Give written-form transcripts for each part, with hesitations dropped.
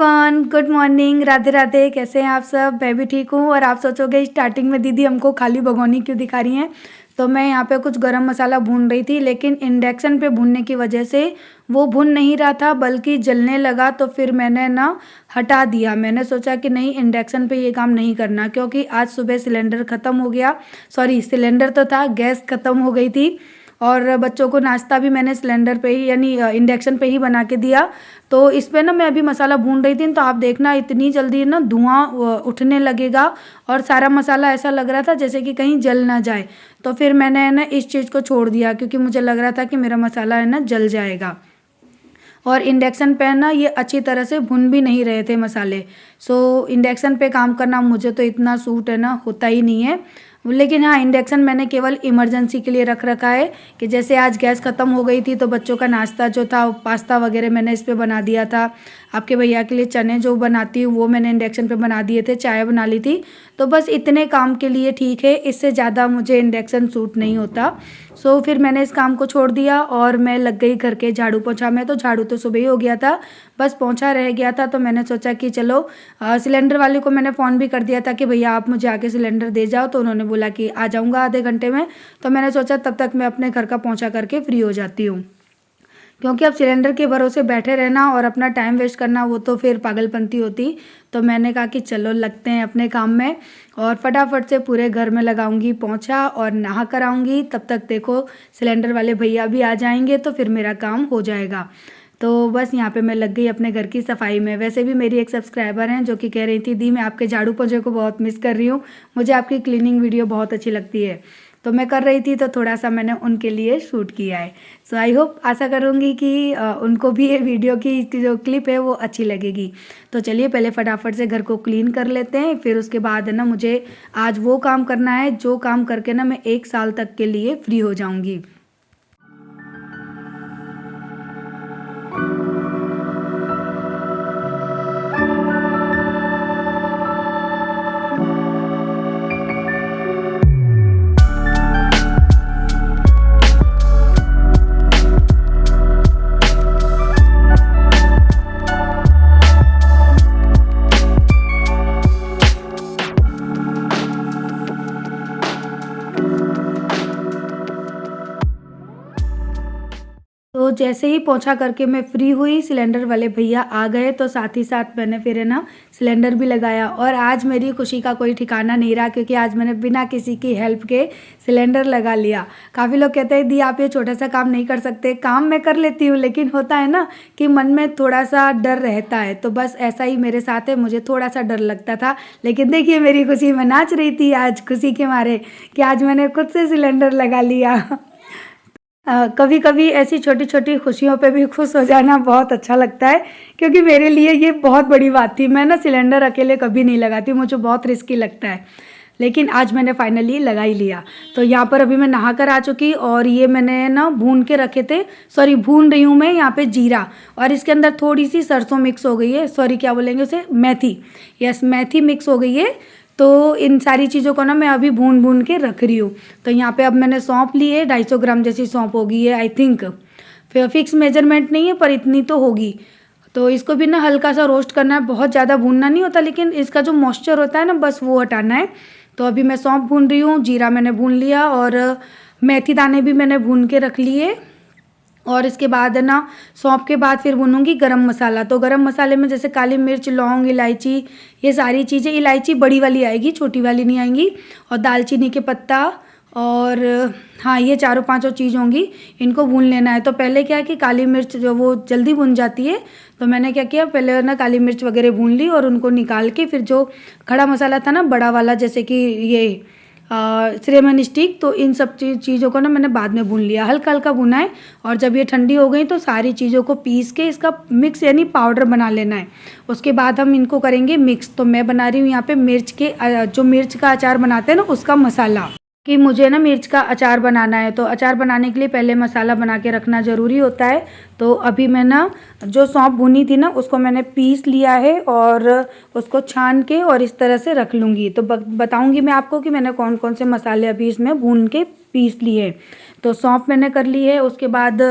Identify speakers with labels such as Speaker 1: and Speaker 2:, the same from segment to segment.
Speaker 1: Everyone, good morning, Radhe Radhe. कैसे हैं आप सब? मैं भी ठीक हूँ। और आप सोचोगे स्टार्टिंग में दीदी हमको खाली भगोनी क्यों दिखा रही हैं। तो मैं यहाँ पे कुछ गरम मसाला भून रही थी, लेकिन इंडक्शन पे भूनने की वजह से वो भून नहीं रहा था बल्कि जलने लगा। तो फिर मैंने ना हटा दिया। मैंने सोचा कि नहीं, इंडक्शन पे ये काम नहीं करना, क्योंकि आज सुबह सिलेंडर ख़त्म हो गया। सॉरी, सिलेंडर तो था, गैस ख़त्म हो गई थी। और बच्चों को नाश्ता भी मैंने सिलेंडर पे ही यानी इंडक्शन पे ही बना के दिया। तो इस पे ना मैं अभी मसाला भून रही थी, तो आप देखना इतनी जल्दी ना धुआं उठने लगेगा और सारा मसाला ऐसा लग रहा था जैसे कि कहीं जल ना जाए। तो फिर मैंने ना इस चीज़ को छोड़ दिया, क्योंकि मुझे लग रहा था कि मेरा मसाला है ना जल जाएगा। और इंडक्शन पे ना ये अच्छी तरह से भुन भी नहीं रहे थे मसाले। सो इंडक्शन पे काम करना मुझे तो इतना सूट है ना, होता ही नहीं है। लेकिन हाँ, इंडक्शन मैंने केवल इमरजेंसी के लिए रख रखा है कि जैसे आज गैस ख़त्म हो गई थी तो बच्चों का नाश्ता जो था, पास्ता वगैरह मैंने इस पे बना दिया था। आपके भैया के लिए चने जो बनाती हूँ वो मैंने इंडक्शन पे बना दिए थे, चाय बना ली थी। तो बस इतने काम के लिए ठीक है, इससे ज़्यादा मुझे इंडक्शन सूट नहीं होता। सो फिर मैंने इस काम को छोड़ दिया और मैं लग गई घर के झाड़ू पोछा में। तो झाड़ू तो सुबह ही हो गया था, बस पोछा रह गया था। तो मैंने सोचा कि चलो सिलेंडर वाले को मैंने फ़ोन भी कर दिया था कि भैया आप मुझे आके सिलेंडर दे जाओ। तो उन्होंने बोला कि आ जाऊँगा आधे घंटे में। तो मैंने सोचा तब तक मैं अपने घर का पोछा करके फ्री हो जाती हूँ, क्योंकि अब सिलेंडर के भरोसे बैठे रहना और अपना टाइम वेस्ट करना वो तो फिर पागलपंती होती। तो मैंने कहा कि चलो लगते हैं अपने काम में और फटाफट से पूरे घर में लगाऊंगी पोंछा और नहा कर आऊँगी। तब तक देखो सिलेंडर वाले भैया भी आ जाएंगे तो फिर मेरा काम हो जाएगा। तो बस यहाँ पे मैं लग गई अपने घर की सफाई में। वैसे भी मेरी एक सब्सक्राइबर हैं जो कि कह रही थी दी मैं आपके झाड़ू पोंछे को बहुत मिस कर रही हूँ, मुझे आपकी क्लीनिंग वीडियो बहुत अच्छी लगती है। तो मैं कर रही थी तो थोड़ा सा मैंने उनके लिए शूट किया है। सो आई होप, आशा करूँगी कि उनको भी ये वीडियो की जो क्लिप है वो अच्छी लगेगी। तो चलिए पहले फटाफट से घर को क्लीन कर लेते हैं, फिर उसके बाद है ना मुझे आज वो काम करना है जो काम करके ना मैं 1 साल तक के लिए फ्री हो जाऊँगी। तो जैसे ही पोंछा करके मैं फ्री हुई, सिलेंडर वाले भैया आ गए। तो साथ ही साथ मैंने फिर है ना सिलेंडर भी लगाया। और आज मेरी खुशी का कोई ठिकाना नहीं रहा, क्योंकि आज मैंने बिना किसी की हेल्प के सिलेंडर लगा लिया। काफ़ी लोग कहते हैं दी आप ये छोटा सा काम नहीं कर सकते। काम मैं कर लेती हूँ, लेकिन होता है ना कि मन में थोड़ा सा डर रहता है। तो बस ऐसा ही मेरे साथ है, मुझे थोड़ा सा डर लगता था। लेकिन देखिए मेरी खुशी, मैं नाच रही थी आज खुशी के मारे कि आज मैंने खुद से सिलेंडर लगा लिया। कभी कभी ऐसी छोटी छोटी खुशियों पे भी खुश हो जाना बहुत अच्छा लगता है, क्योंकि मेरे लिए ये बहुत बड़ी बात थी। मैं ना सिलेंडर अकेले कभी नहीं लगाती, मुझे बहुत रिस्की लगता है। लेकिन आज मैंने फाइनली लगा ही लिया। तो यहाँ पर अभी मैं नहा कर आ चुकी और ये मैंने ना भून के रखे थे, सॉरी भून रही हूँ मैं यहाँ पे जीरा, और इसके अंदर थोड़ी सी सरसों मिक्स हो गई है, सॉरी क्या बोलेंगे उसे, मेथी। यस, मेथी मिक्स हो गई है। तो इन सारी चीज़ों को ना मैं अभी भून भून के रख रही हूँ। तो यहाँ पे अब मैंने सौंफ ली है, 250 ग्राम जैसी सौंफ होगी है आई थिंक। फिक्स मेजरमेंट नहीं है पर इतनी तो होगी। तो इसको भी ना हल्का सा रोस्ट करना है, बहुत ज़्यादा भूनना नहीं होता, लेकिन इसका जो मॉइस्चर होता है ना बस वो हटाना है। तो अभी मैं सौंफ भून रही हूँ, जीरा मैंने भून लिया और मेथी दाने भी मैंने भून के रख लिए। और इसके बाद है ना सौंफ के बाद फिर भूनूंगी गरम मसाला। तो गरम मसाले में जैसे काली मिर्च, लौंग, इलायची, ये सारी चीज़ें, इलायची बड़ी वाली आएगी, छोटी वाली नहीं आएंगी, और दालचीनी के पत्ता, और हाँ ये चारों पांचों चीज़ होंगी, इनको भून लेना है। तो पहले क्या है कि काली मिर्च जो वो जल्दी भुन जाती है, तो मैंने क्या किया पहले ना काली मिर्च वगैरह भून ली और उनको निकाल के फिर जो खड़ा मसाला था ना बड़ा वाला, जैसे कि ये सिनेमन स्टिक, तो इन सब चीज़ों को ना मैंने बाद में भून लिया, हल्का हल्का भुना है। और जब ये ठंडी हो गई तो सारी चीज़ों को पीस के इसका मिक्स यानी पाउडर बना लेना है। उसके बाद हम इनको करेंगे मिक्स। तो मैं बना रही हूँ यहाँ पे मिर्च के जो मिर्च का अचार बनाते हैं ना उसका मसाला, कि मुझे ना मिर्च का अचार बनाना है। तो अचार बनाने के लिए पहले मसाला बना के रखना ज़रूरी होता है। तो अभी मैं ना जो सौंफ भुनी थी ना उसको मैंने पीस लिया है और उसको छान के और इस तरह से रख लूँगी। तो बताऊँगी मैं आपको कि मैंने कौन कौन से मसाले अभी इसमें भून के पीस लिए। तो सौंफ मैंने कर ली है, उसके बाद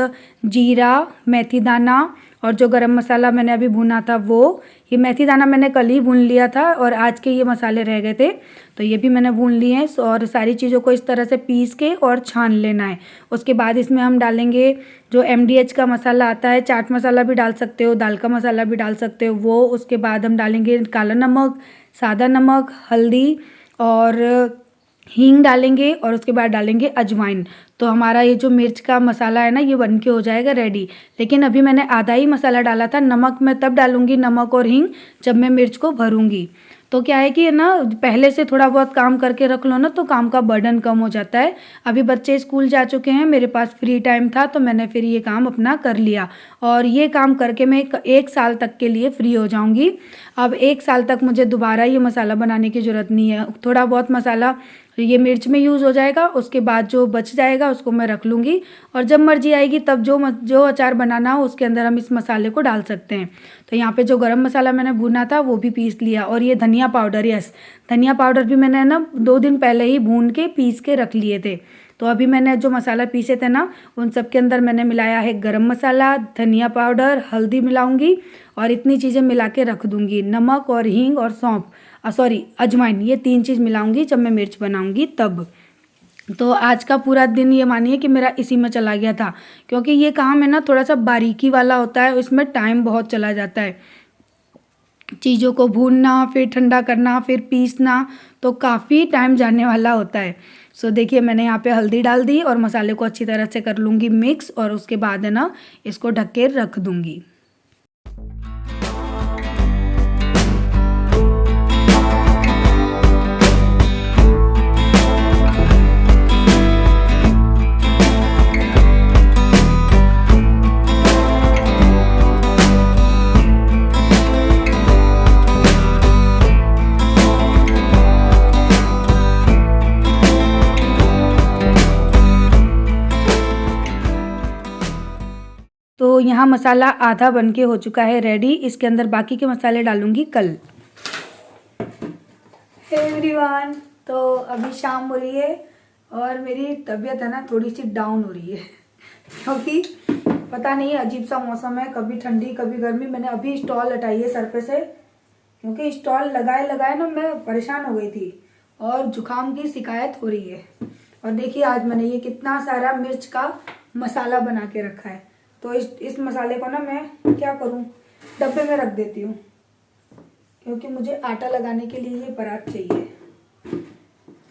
Speaker 1: जीरा, मेथी दाना और जो गरम मसाला मैंने अभी भुना था वो, ये मेथी दाना मैंने कल ही भून लिया था और आज के ये मसाले रह गए थे तो ये भी मैंने भून लिए हैं। और सारी चीज़ों को इस तरह से पीस के और छान लेना है। उसके बाद इसमें हम डालेंगे जो MDH का मसाला आता है, चाट मसाला भी डाल सकते हो, दाल का मसाला भी डाल सकते हो वो। उसके बाद हम डालेंगे काला नमक, सादा नमक, हल्दी और हींग डालेंगे और उसके बाद डालेंगे अजवाइन। तो हमारा ये जो मिर्च का मसाला है ना ये बन के हो जाएगा रेडी। लेकिन अभी मैंने आधा ही मसाला डाला था, नमक मैं तब डालूंगी, नमक और हींग, जब मैं मिर्च को भरूंगी। तो क्या है कि ना पहले से थोड़ा बहुत काम करके रख लो ना तो काम का बर्डन कम हो जाता है। अभी बच्चे स्कूल जा चुके हैं, मेरे पास फ्री टाइम था तो मैंने फिर ये काम अपना कर लिया और ये काम करके मैं एक साल तक के लिए फ्री हो जाऊंगी। अब एक साल तक मुझे दोबारा ये मसाला बनाने की ज़रूरत नहीं है। थोड़ा बहुत मसाला ये मिर्च में यूज़ हो जाएगा, उसके बाद जो बच जाएगा उसको मैं रख लूँगी और जब मर्जी आएगी तब जो अचार बनाना हो उसके अंदर हम इस मसाले को डाल सकते हैं। तो यहाँ पे जो गरम मसाला मैंने भुना था वो भी पीस लिया और ये धनिया पाउडर, यस धनिया पाउडर भी मैंने ना 2 दिन पहले ही भून के पीस के रख लिए थे। तो अभी मैंने जो मसाला पीसे थे ना उन सब के अंदर मैंने मिलाया है गरम मसाला, धनिया पाउडर, हल्दी मिलाऊंगी और इतनी चीज़ें मिला के रख दूंगी। नमक और हींग और सौंफ, अजवाइन, ये 3 चीज़ मिलाऊंगी जब मैं मिर्च बनाऊंगी तब। तो आज का पूरा दिन ये मानिए कि मेरा इसी में चला गया था, क्योंकि ये काम है ना थोड़ा सा बारीकी वाला होता है, इसमें टाइम बहुत चला जाता है। चीज़ों को भूनना, फिर ठंडा करना, फिर पीसना, तो काफ़ी टाइम जाने वाला होता है। सो देखिए मैंने यहाँ पे हल्दी डाल दी और मसाले को अच्छी तरह से कर लूँगी मिक्स और उसके बाद है ना इसको ढक के रख दूँगी। तो यहाँ मसाला आधा बन के हो चुका है रेडी। इसके अंदर बाकी के मसाले डालूंगी कल। हे एवरीवन, तो अभी शाम हो रही है और मेरी तबीयत है ना थोड़ी सी डाउन हो रही है क्योंकि पता नहीं अजीब सा मौसम है, कभी ठंडी कभी गर्मी। मैंने अभी स्टॉल हटाई है सर पे से, क्योंकि स्टॉल लगाए लगाए ना मैं परेशान हो गई थी और जुकाम की शिकायत हो रही है। और देखिए आज मैंने ये कितना सारा मिर्च का मसाला बना के रखा है। तो इस मसाले को ना मैं क्या करूं, डब्बे में रख देती हूँ, क्योंकि मुझे आटा लगाने के लिए ये परात चाहिए।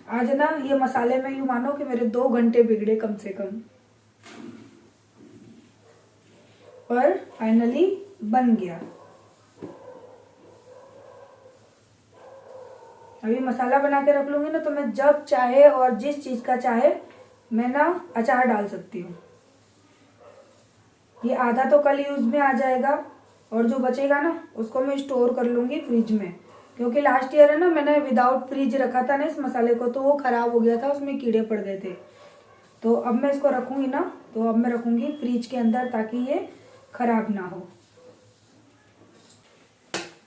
Speaker 1: आज ना ये मसाले में यूँ मानो कि मेरे 2 घंटे बिगड़े कम से कम, और फाइनली बन गया। अभी मसाला बना के रख लूंगी ना तो मैं जब चाहे और जिस चीज का चाहे मैं ना अचार डाल सकती हूँ। ये आधा तो कल यूज में आ जाएगा और जो बचेगा ना उसको मैं स्टोर कर लूंगी फ्रिज में, क्योंकि लास्ट ईयर है ना मैंने विदाउट फ्रिज रखा था ना इस मसाले को, तो वो खराब हो गया था, उसमें कीड़े पड़ गए थे। तो अब मैं इसको रखूंगी ना तो अब मैं रखूंगी फ्रिज के अंदर ताकि ये खराब ना हो।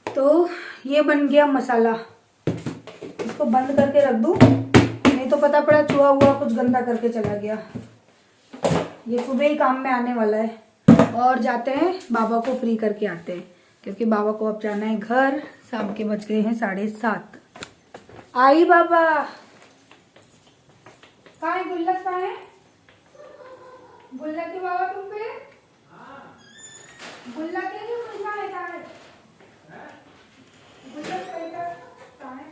Speaker 1: तो ये बन गया मसाला, इसको बंद करके रख दूं, नहीं तो पता पड़ा चूहा हुआ कुछ गंदा करके चला गया। ये सुबह ही काम में आने वाला है और जाते हैं बाबा को फ्री करके आते हैं, क्योंकि बाबा को अब जाना है घर। शाम के बज गए हैं 7:30। आई बाबा, कहाँ है गुल्लक, कहाँ है गुल्लक के बाबा, तुम पे गुल्लक है कि गुल्लक है, कहाँ है गुल्लक, कहाँ है।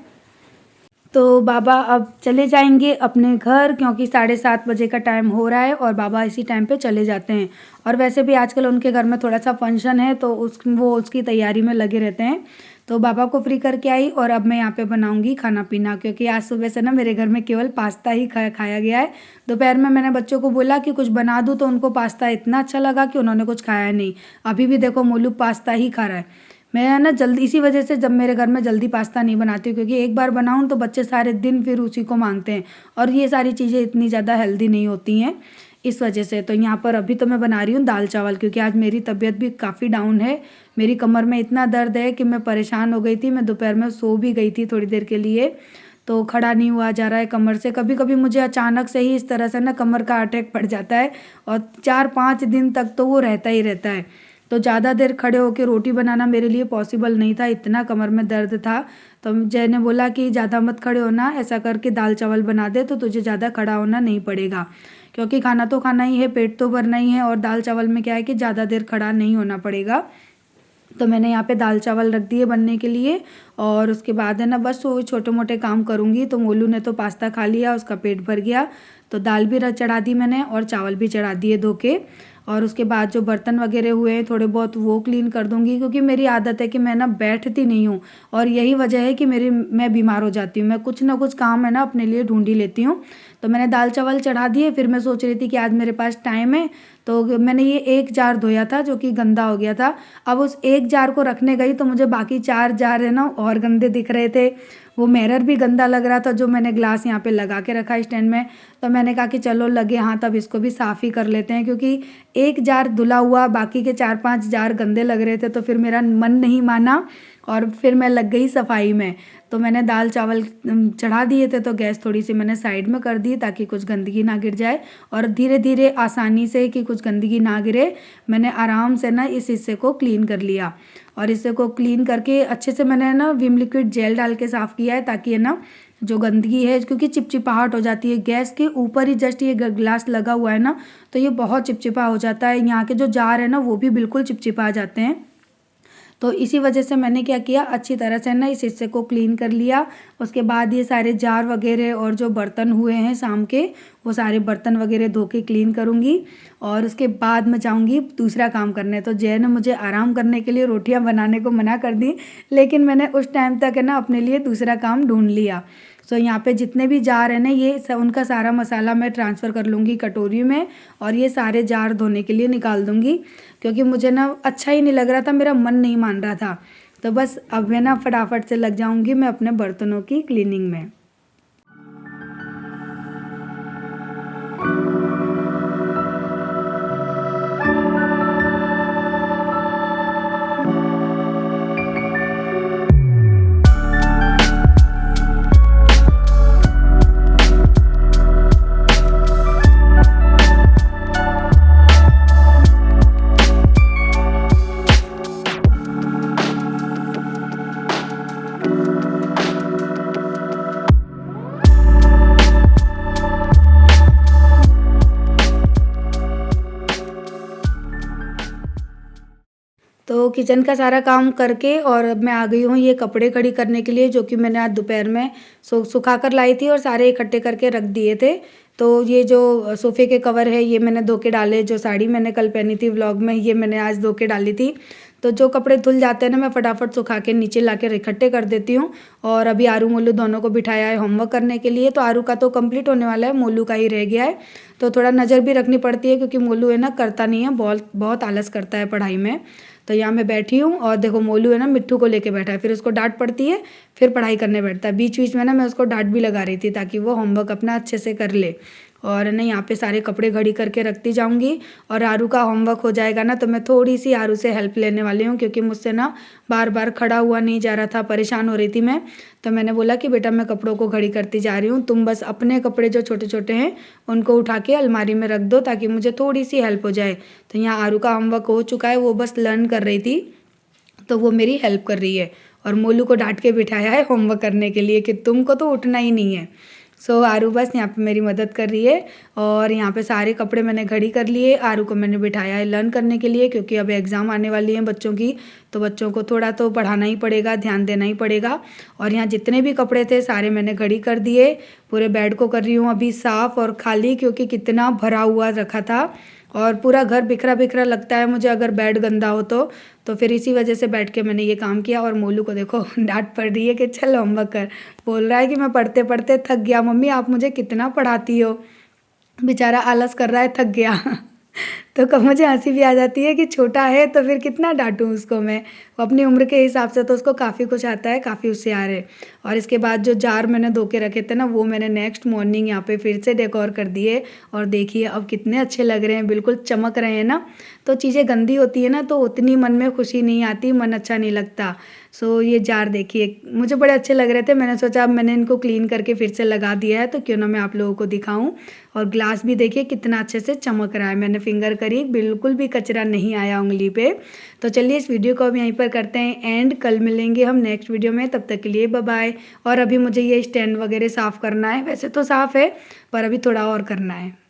Speaker 1: तो बाबा अब चले जाएंगे अपने घर, क्योंकि 7:30 बजे का टाइम हो रहा है और बाबा इसी टाइम पे चले जाते हैं। और वैसे भी आजकल उनके घर में थोड़ा सा फंक्शन है तो वो उसकी तैयारी में लगे रहते हैं। तो बाबा को फ्री करके आई और अब मैं यहाँ पे बनाऊंगी खाना पीना, क्योंकि आज सुबह से ना मेरे घर में केवल पास्ता ही खाया गया है। दोपहर में मैंने बच्चों को बोला कि कुछ बना दूँ तो उनको पास्ता इतना अच्छा लगा कि उन्होंने कुछ खाया नहीं। अभी भी देखो मोलू पास्ता ही खा रहा है। मैं ना जल्दी, इसी वजह से जब मेरे घर में जल्दी पास्ता नहीं बनाती हूँ, क्योंकि एक बार बनाऊँ तो बच्चे सारे दिन फिर उसी को मांगते हैं और ये सारी चीज़ें इतनी ज़्यादा हेल्दी नहीं होती हैं इस वजह से। तो यहाँ पर अभी तो मैं बना रही हूँ दाल चावल, क्योंकि आज मेरी तबीयत भी काफ़ी डाउन है। मेरी कमर में इतना दर्द है कि मैं परेशान हो गई थी। मैं दोपहर में सो भी गई थी थोड़ी देर के लिए, तो खड़ा नहीं हुआ जा रहा है कमर से। कभी कभी मुझे अचानक से ही इस तरह से ना कमर का अटैक पड़ जाता है और 4-5 दिन तक तो वो रहता ही रहता है। तो ज़्यादा देर खड़े होकर रोटी बनाना मेरे लिए पॉसिबल नहीं था, इतना कमर में दर्द था। तो जय ने बोला कि ज़्यादा मत खड़े होना, ऐसा करके दाल चावल बना दे तो तुझे ज़्यादा खड़ा होना नहीं पड़ेगा, क्योंकि खाना तो खाना ही है, पेट तो भरना ही है, और दाल चावल में क्या है कि ज़्यादा देर खड़ा नहीं होना पड़ेगा। तो मैंने यहाँ पे दाल चावल रख दिए बनने के लिए, और उसके बाद है ना बस वो छोटे मोटे काम करूँगी। तो मोलू ने तो पास्ता खा लिया, उसका पेट भर गया, तो दाल भी चढ़ा दी मैंने और चावल भी चढ़ा दिए धो के। और उसके बाद जो बर्तन वगैरह हुए हैं थोड़े बहुत वो क्लीन कर दूँगी, क्योंकि मेरी आदत है कि मैं ना बैठती नहीं हूँ, और यही वजह है कि मैं बीमार हो जाती हूँ। मैं कुछ ना कुछ काम है ना अपने लिए ढूंढ ही लेती हूँ। तो मैंने दाल चावल चढ़ा दिए, फिर मैं सोच रही थी कि आज मेरे पास टाइम है, तो मैंने ये एक जार धोया था जो कि गंदा हो गया था। अब उस एक जार को रखने गई तो मुझे बाकी 4 जार है ना और गंदे दिख रहे थे। वो मिरर भी गंदा लग रहा था जो मैंने ग्लास यहाँ पे लगा के रखा स्टैंड में। तो मैंने कहा कि चलो लगे हाथ अब इसको भी साफ़ ही कर लेते हैं, क्योंकि एक जार धुला हुआ, बाकी के 4-5 जार गंदे लग रहे थे। तो फिर मेरा मन नहीं माना और फिर मैं लग गई सफाई में। तो मैंने दाल चावल चढ़ा दिए थे, तो गैस थोड़ी सी मैंने साइड में कर दी ताकि कुछ गंदगी ना गिर जाए, और धीरे धीरे आसानी से कि कुछ गंदगी ना गिरे मैंने आराम से ना इस हिस्से को क्लीन कर लिया। और इसे को क्लीन करके अच्छे से मैंने ना विम लिक्विड जेल डाल के साफ़ किया है, ताकि है ना जो गंदगी है, क्योंकि चिपचिपाहट हो जाती है गैस के ऊपर ही जस्ट ये ग्लास लगा हुआ है ना, तो ये बहुत चिपचिपा हो जाता है। यहाँ के जो जार है ना वो भी बिल्कुल चिपचिपा जाते हैं। तो इसी वजह से मैंने क्या किया, अच्छी तरह से ना इस हिस्से को क्लीन कर लिया। उसके बाद ये सारे जार वगैरह और जो बर्तन हुए हैं शाम के, वो सारे बर्तन वगैरह धो के क्लीन करूँगी, और उसके बाद मैं जाऊँगी दूसरा काम करने। तो जय ने मुझे आराम करने के लिए रोटियां बनाने को मना कर दी, लेकिन मैंने उस टाइम तक है ना अपने लिए दूसरा काम ढूंढ लिया। सो यहाँ पे जितने भी जार है ना ये उनका सारा मसाला मैं ट्रांसफ़र कर लूँगी कटोरी में, और ये सारे जार धोने के लिए निकाल दूँगी, क्योंकि मुझे ना अच्छा ही नहीं लग रहा था, मेरा मन नहीं मान रहा था। तो बस अब मैं ना फटाफट से लग जाऊँगी मैं अपने बर्तनों की क्लीनिंग में। तो किचन का सारा काम करके और अब मैं आ गई हूँ ये कपड़े खड़ी करने के लिए, जो कि मैंने आज दोपहर में सुखा कर लाई थी और सारे इकट्ठे करके रख दिए थे। तो ये जो सोफ़े के कवर है ये मैंने धो के डाले, जो साड़ी मैंने कल पहनी थी व्लॉग में ये मैंने आज धो के डाली थी। तो जो कपड़े धुल जाते हैं ना मैं फटाफट सुखा के नीचे ला के इकट्ठे कर देती हूँ। और अभी आरू मोलू दोनों को बिठाया है होमवर्क करने के लिए, तो आरू का तो कंप्लीट होने वाला है, मोलू का ही रह गया है। तो थोड़ा नज़र भी रखनी पड़ती है, क्योंकि मोलू है ना करता नहीं है, बहुत बहुत आलस करता है पढ़ाई में। तो यहाँ मैं बैठी हूँ और देखो मोलू है ना मिट्ठू को लेके बैठा है, फिर उसको डांट पड़ती है, फिर पढ़ाई करने बैठता है। बीच बीच में ना मैं उसको डांट भी लगा रही थी ताकि वो होमवर्क अपना अच्छे से कर ले। और ना यहाँ पे सारे कपड़े घड़ी करके रखती जाऊँगी, और आरू का होमवर्क हो जाएगा ना तो मैं थोड़ी सी आरू से हेल्प लेने वाली हूँ, क्योंकि मुझसे ना बार बार खड़ा हुआ नहीं जा रहा था, परेशान हो रही थी मैं। तो मैंने बोला कि बेटा मैं कपड़ों को घड़ी करती जा रही हूँ, तुम बस अपने कपड़े जो छोटे छोटे हैं उनको उठा के अलमारी में रख दो ताकि मुझे थोड़ी सी हेल्प हो जाए। तो यहाँ आरू का होमवर्क हो चुका है, वो बस लर्न कर रही थी, तो वो मेरी हेल्प कर रही है। और मोलू को डांट के बिठाया है होमवर्क करने के लिए कि तुमको तो उठना ही नहीं है। सो आरू बस यहाँ पे मेरी मदद कर रही है। और यहाँ पे सारे कपड़े मैंने घड़ी कर लिए, आरू को मैंने बिठाया है लर्न करने के लिए, क्योंकि अब एग्ज़ाम आने वाली हैं बच्चों की, तो बच्चों को थोड़ा तो पढ़ाना ही पड़ेगा, ध्यान देना ही पड़ेगा। और यहाँ जितने भी कपड़े थे सारे मैंने घड़ी कर दिए। पूरे बेड को कर रही हूँ अभी साफ़ और खाली, क्योंकि कितना भरा हुआ रखा था और पूरा घर बिखरा बिखरा लगता है मुझे अगर बेड गंदा हो तो फिर इसी वजह से बैठ के मैंने ये काम किया। और मोलू को देखो डांट पड़ रही है कि चल होमवर्क कर, बोल रहा है कि मैं पढ़ते पढ़ते थक गया, मम्मी आप मुझे कितना पढ़ाती हो। बेचारा आलस कर रहा है, थक गया। तो कब मुझे हंसी भी आ जाती है कि छोटा है तो फिर कितना डांटूँ उसको मैं, वो अपनी उम्र के हिसाब से तो उसको काफ़ी कुछ आता है, काफ़ी होशियार है। और इसके बाद जो जार मैंने धो के रखे थे ना वो मैंने नेक्स्ट मॉर्निंग यहाँ पे फिर से डेकोर कर दिए, और देखिए अब कितने अच्छे लग रहे हैं, बिल्कुल चमक रहे हैं ना। तो चीज़ें गंदी होती है ना तो उतनी मन में खुशी नहीं आती, मन अच्छा नहीं लगता। सो ये जार देखिए मुझे बड़े अच्छे लग रहे थे, मैंने सोचा अब मैंने इनको क्लीन करके फिर से लगा दिया है तो क्यों ना मैं आप लोगों को दिखाऊं। और ग्लास भी देखिए कितना अच्छे से चमक रहा है, मैंने फिंगर करी बिल्कुल भी कचरा नहीं आया उंगली पे। तो चलिए इस वीडियो को अब यहीं पर करते हैं एंड, कल मिलेंगे हम नेक्स्ट वीडियो में, तब तक के लिए बाय बाय। और अभी मुझे ये स्टैंड वगैरह साफ़ करना है, वैसे तो साफ़ है पर अभी थोड़ा और करना है।